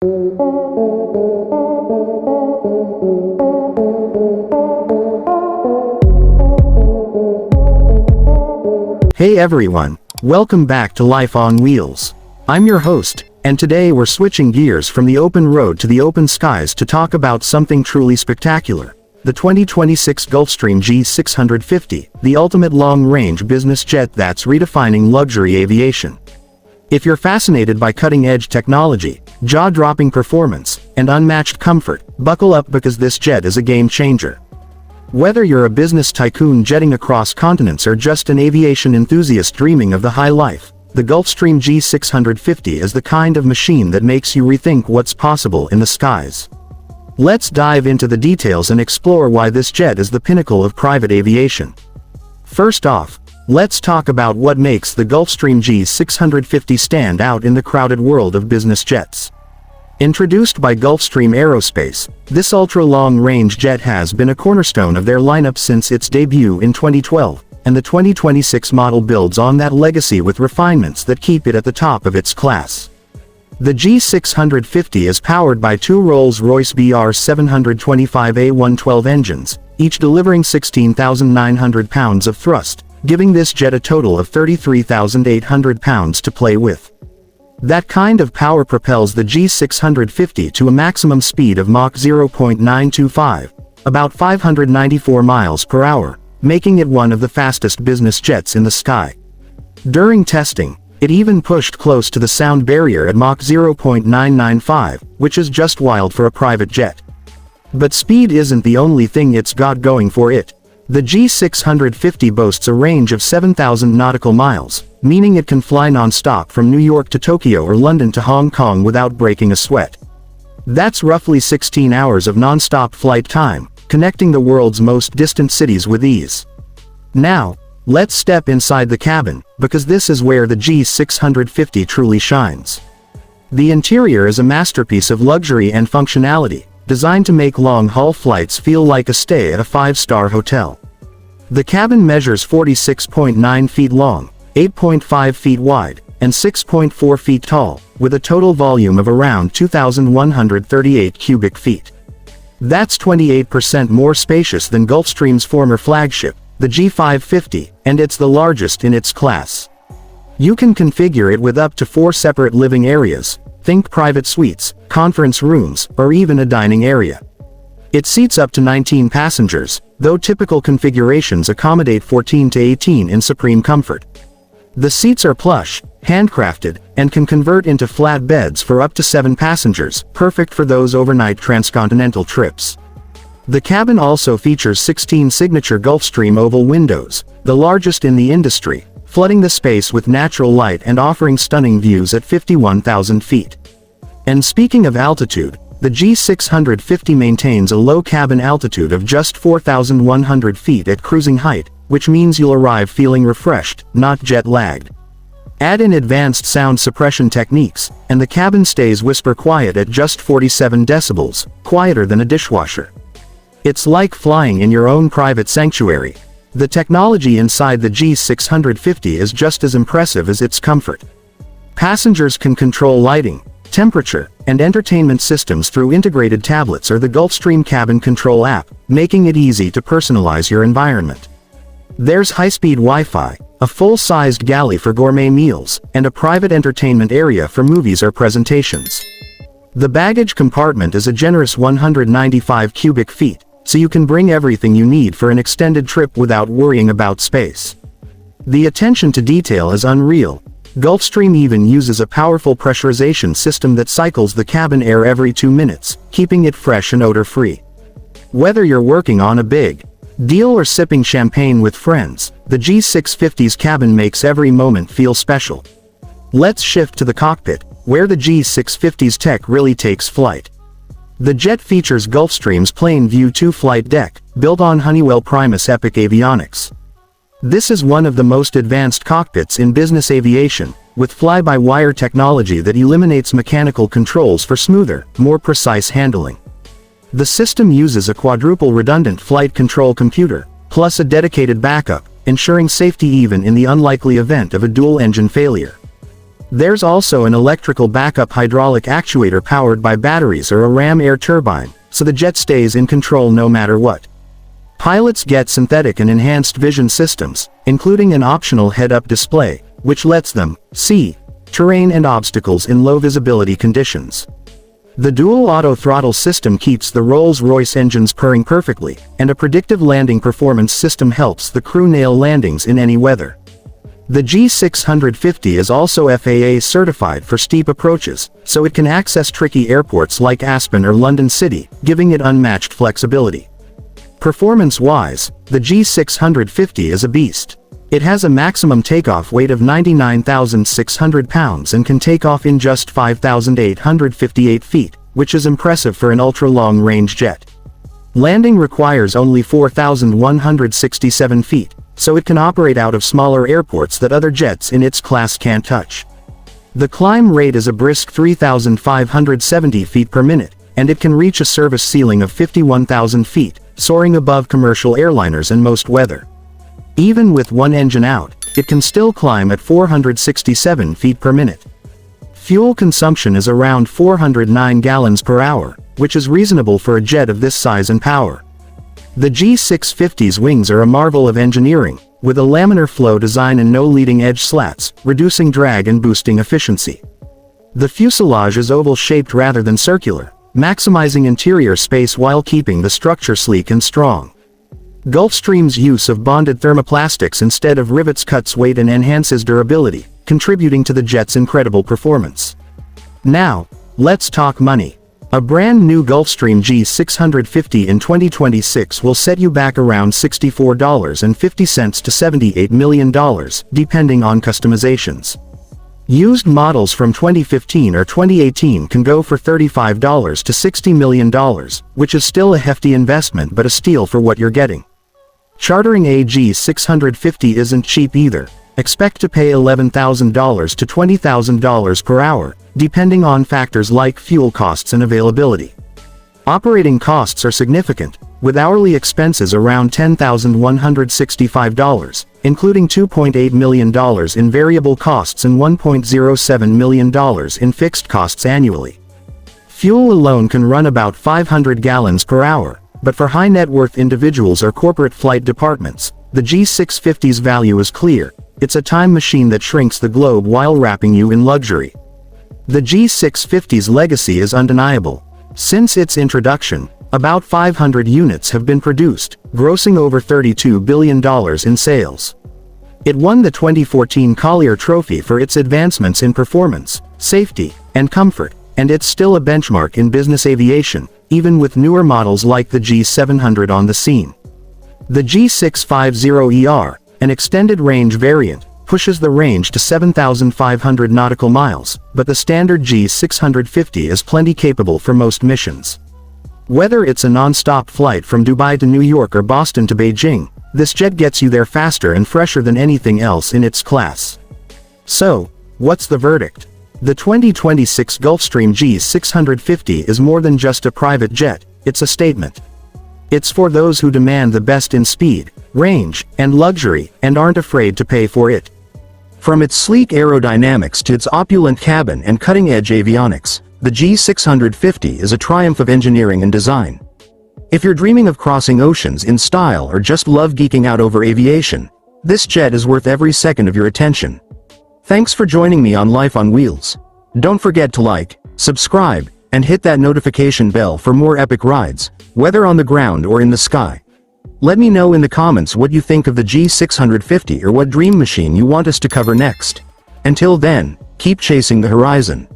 Hey everyone, welcome back to Life on Wheels. I'm your host, and today we're switching gears from the open road to the open skies to talk about something truly spectacular. The 2026 Gulfstream G650, the ultimate long-range business jet that's redefining luxury aviation. If you're fascinated by cutting-edge technology, jaw-dropping performance, and unmatched comfort, buckle up because this jet is a game-changer. Whether you're a business tycoon jetting across continents or just an aviation enthusiast dreaming of the high life, the Gulfstream G650 is the kind of machine that makes you rethink what's possible in the skies. Let's dive into the details and explore why this jet is the pinnacle of private aviation. First off, let's talk about what makes the Gulfstream G650 stand out in the crowded world of business jets. Introduced by Gulfstream Aerospace, this ultra-long-range jet has been a cornerstone of their lineup since its debut in 2012, and the 2026 model builds on that legacy with refinements that keep it at the top of its class. The G650 is powered by two Rolls-Royce BR725A112 engines, each delivering 16,900 pounds of thrust, giving this jet a total of 33,800 pounds to play with. That kind of power propels the G650 to a maximum speed of Mach 0.925, about 594 miles per hour, making it one of the fastest business jets in the sky. During testing, it even pushed close to the sound barrier at Mach 0.995, which is just wild for a private jet. But speed isn't the only thing it's got going for it. The G650 boasts a range of 7,000 nautical miles, meaning it can fly non-stop from New York to Tokyo or London to Hong Kong without breaking a sweat. That's roughly 16 hours of non-stop flight time, connecting the world's most distant cities with ease. Now, let's step inside the cabin, because this is where the G650 truly shines. The interior is a masterpiece of luxury and functionality, designed to make long-haul flights feel like a stay at a five-star hotel. The cabin measures 46.9 feet long, 8.5 feet wide, and 6.4 feet tall, with a total volume of around 2,138 cubic feet. That's 28% more spacious than Gulfstream's former flagship, the G550, and it's the largest in its class. You can configure it with up to 4 separate living areas, think private suites, conference rooms, or even a dining area. It seats up to 19 passengers, though typical configurations accommodate 14 to 18 in supreme comfort. The seats are plush, handcrafted, and can convert into flat beds for up to 7 passengers, perfect for those overnight transcontinental trips. The cabin also features 16 signature Gulfstream oval windows, the largest in the industry, flooding the space with natural light and offering stunning views at 51,000 feet. And speaking of altitude, the G650 maintains a low cabin altitude of just 4,100 feet at cruising height, which means you'll arrive feeling refreshed, not jet-lagged. Add in advanced sound suppression techniques, and the cabin stays whisper quiet at just 47 decibels, quieter than a dishwasher. It's like flying in your own private sanctuary. The technology inside the G650 is just as impressive as its comfort. Passengers can control lighting, temperature, and entertainment systems through integrated tablets or the Gulfstream Cabin Control app, making it easy to personalize your environment. There's high-speed Wi-Fi, a full-sized galley for gourmet meals, and a private entertainment area for movies or presentations. The baggage compartment is a generous 195 cubic feet, so you can bring everything you need for an extended trip without worrying about space. The attention to detail is unreal. Gulfstream even uses a powerful pressurization system that cycles the cabin air every 2 minutes, keeping it fresh and odor-free. Whether you're working on a big deal or sipping champagne with friends, the G650's cabin makes every moment feel special. Let's shift to the cockpit, where the G650's tech really takes flight. The jet features Gulfstream's PlaneView II flight deck, built on Honeywell Primus Epic avionics. This is one of the most advanced cockpits in business aviation, with fly-by-wire technology that eliminates mechanical controls for smoother, more precise handling. The system uses a quadruple redundant flight control computer, plus a dedicated backup, ensuring safety even in the unlikely event of a dual-engine failure. There's also an electrical backup hydraulic actuator powered by batteries or a ram air turbine, so the jet stays in control no matter what. Pilots get synthetic and enhanced vision systems, including an optional head-up display, which lets them see terrain and obstacles in low visibility conditions. The dual auto throttle system keeps the Rolls-Royce engines purring perfectly, and a predictive landing performance system helps the crew nail landings in any weather. The G650 is also FAA certified for steep approaches, so it can access tricky airports like Aspen or London City, giving it unmatched flexibility. Performance-wise, the G650 is a beast. It has a maximum takeoff weight of 99,600 pounds and can take off in just 5,858 feet, which is impressive for an ultra-long-range jet. Landing requires only 4,167 feet, so it can operate out of smaller airports that other jets in its class can't touch. The climb rate is a brisk 3,570 feet per minute, and it can reach a service ceiling of 51,000 feet, soaring above commercial airliners in most weather. Even with one engine out, it can still climb at 467 feet per minute. Fuel consumption is around 409 gallons per hour, which is reasonable for a jet of this size and power. The G650's wings are a marvel of engineering, with a laminar flow design and no leading-edge slats, reducing drag and boosting efficiency. The fuselage is oval-shaped rather than circular, maximizing interior space while keeping the structure sleek and strong. Gulfstream's use of bonded thermoplastics instead of rivets cuts weight and enhances durability, contributing to the jet's incredible performance. Now, let's talk money. A brand new Gulfstream G650 in 2026 will set you back around $64.50 to $78 million, depending on customizations. Used models from 2015 or 2018 can go for $35 to $60 million, which is still a hefty investment but a steal for what you're getting. Chartering a G650 isn't cheap either. Expect to pay $11,000 to $20,000 per hour, depending on factors like fuel costs and availability. Operating costs are significant, with hourly expenses around $10,165, including $2.8 million in variable costs and $1.07 million in fixed costs annually. Fuel alone can run about 500 gallons per hour, but for high-net-worth individuals or corporate flight departments, the G650's value is clear. It's a time machine that shrinks the globe while wrapping you in luxury. The G650's legacy is undeniable. Since its introduction, about 500 units have been produced, grossing over $32 billion in sales. It won the 2014 Collier Trophy for its advancements in performance, safety, and comfort, and it's still a benchmark in business aviation, even with newer models like the G700 on the scene. The G650ER, an extended-range variant, pushes the range to 7,500 nautical miles, but the standard G650 is plenty capable for most missions. Whether it's a non-stop flight from Dubai to New York or Boston to Beijing, this jet gets you there faster and fresher than anything else in its class. So, what's the verdict? The 2026 Gulfstream G650 is more than just a private jet, it's a statement. It's for those who demand the best in speed, range, and luxury, and aren't afraid to pay for it. From its sleek aerodynamics to its opulent cabin and cutting-edge avionics, the G650 is a triumph of engineering and design. If you're dreaming of crossing oceans in style or just love geeking out over aviation, this jet is worth every second of your attention. Thanks for joining me on Life on Wheels. Don't forget to like, subscribe, and hit that notification bell for more epic rides, whether on the ground or in the sky. Let me know in the comments what you think of the G650 or what dream machine you want us to cover next. Until then, keep chasing the horizon.